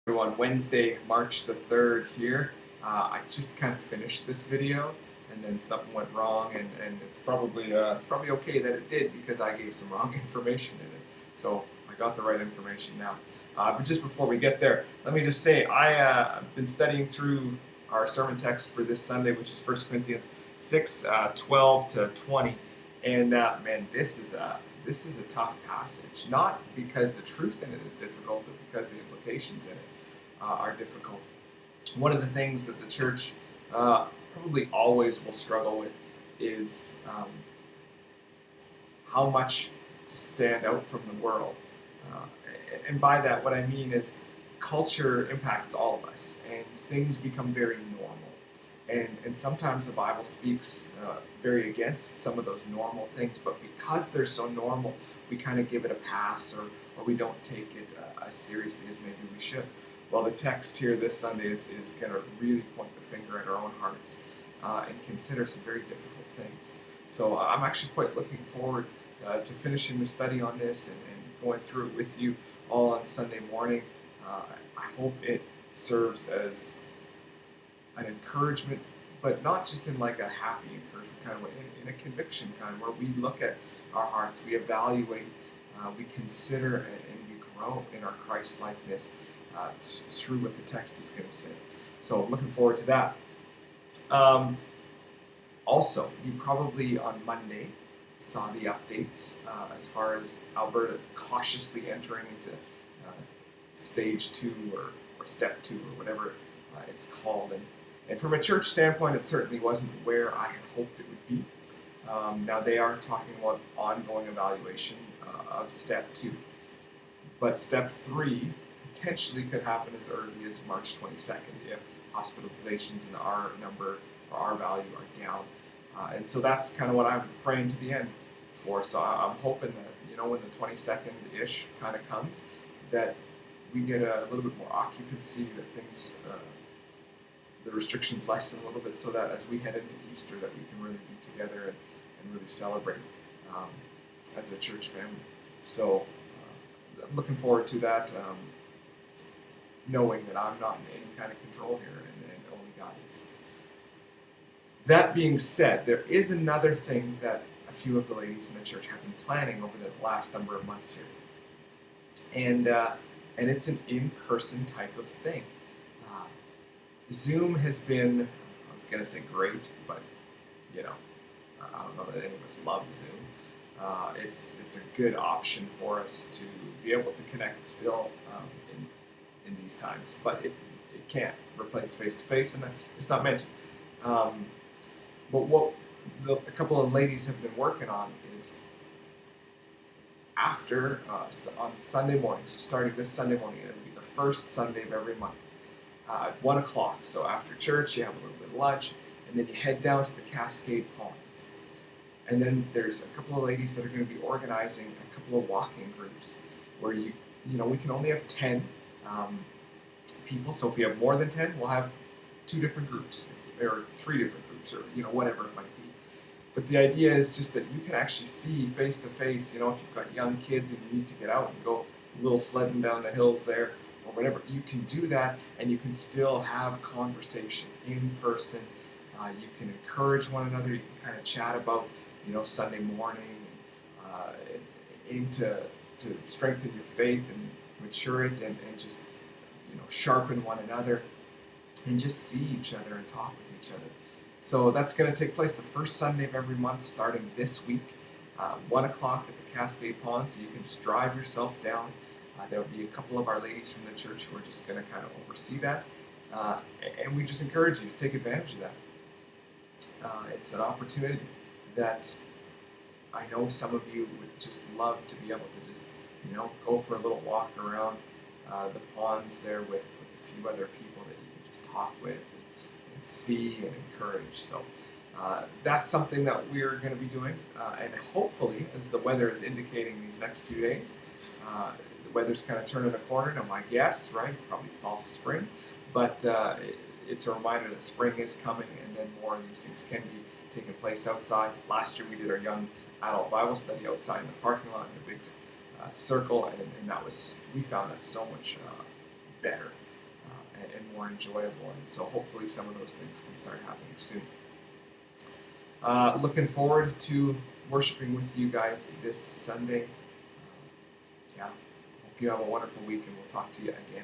On Wednesday, March the 3rd here. I just kind of finished this video and then something went wrong and it's probably okay that it did because I gave some wrong information in it. So I got the right information now. But just before we get there, let me just say I've been studying through our sermon text for this Sunday, which is 1 Corinthians 6, 12 to 20. And man, this is a tough passage, not because the truth in it is difficult, but because the implications in it are difficult. One of the things that the church probably always will struggle with is how much to stand out from the world. Uh, and by that, what I mean is culture impacts all of us, and things become very normal. And sometimes the Bible speaks very against some of those normal things, but because they're so normal, we kind of give it a pass, or we don't take it as seriously as maybe we should. Well, the text here this Sunday is going to really point the finger at our own hearts and consider some very difficult things. So I'm actually quite looking forward to finishing the study on this and going through it with you all on Sunday morning. I hope it serves as an encouragement, but not just in like a happy encouragement kind of way, in a conviction kind of where we look at our hearts, we evaluate, we consider, and we grow in our Christ likeness through what the text is going to say. So looking forward to that. Um, Also, you probably on Monday saw the updates as far as Alberta cautiously entering into stage 2 or step 2 or whatever it's called. And from a church standpoint, it certainly wasn't where I had hoped it would be. Now they are talking about ongoing evaluation of step 2. But step 3 potentially could happen as early as March 22nd if hospitalizations in our number or our value are down. And so that's kind of what I'm praying to the end for. So I'm hoping that, when the 22nd-ish kind of comes, that we get a little bit more occupancy, that things, the restrictions lessen a little bit so that as we head into Easter that we can really be together and really celebrate as a church family. So I'm looking forward to that, knowing that I'm not in any kind of control here and only God is. That being said, there is another thing that a few of the ladies in the church have been planning over the last number of months here. And it's an in-person type of thing. Zoom has been, I was going to say great, but, I don't know that any of us love Zoom. It's a good option for us to be able to connect still in these times, but it can't replace face-to-face, and it's not meant to. But what a couple of ladies have been working on is after, on Sunday morning, so starting this Sunday morning, it'll be the first Sunday of every month, at 1 o'clock. So after church, you have a little bit of lunch, and then you head down to the Cascade Ponds. And then there's a couple of ladies that are going to be organizing a couple of walking groups where we can only have 10 people. So if you have more than 10, we'll have 2 different groups, or 3 different groups, or whatever it might be. But the idea is just that you can actually see face to face. If you've got young kids and you need to get out and go a little sledding down the hills there or whatever, you can do that, and you can still have conversation in person. You can encourage one another. You can kind of chat about Sunday morning, and aim to strengthen your faith and mature it, and just sharpen one another, and just see each other and talk with each other. So that's going to take place the first Sunday of every month, starting this week, 1 o'clock at the Cascade Pond. So you can just drive yourself down. There will be a couple of our ladies from the church who are just going to kind of oversee that, and we just encourage you to take advantage of that. It's an opportunity that I know some of you would just love to be able to just, go for a little walk around the ponds there with a few other people that you can just talk with and see and encourage. So that's something that we're going to be doing, and hopefully, as the weather is indicating these next few days, the weather's kind of turning a corner. Now, my guess, right, it's probably false spring, but it's a reminder that spring is coming, and then more of these things can be taking place outside. Last year we did our young adult Bible study outside in the parking lot in a big circle, and we found that so much better and more enjoyable. And so hopefully some of those things can start happening soon. Looking forward to worshiping with you guys this Sunday. Yeah, hope you have a wonderful week, and we'll talk to you again.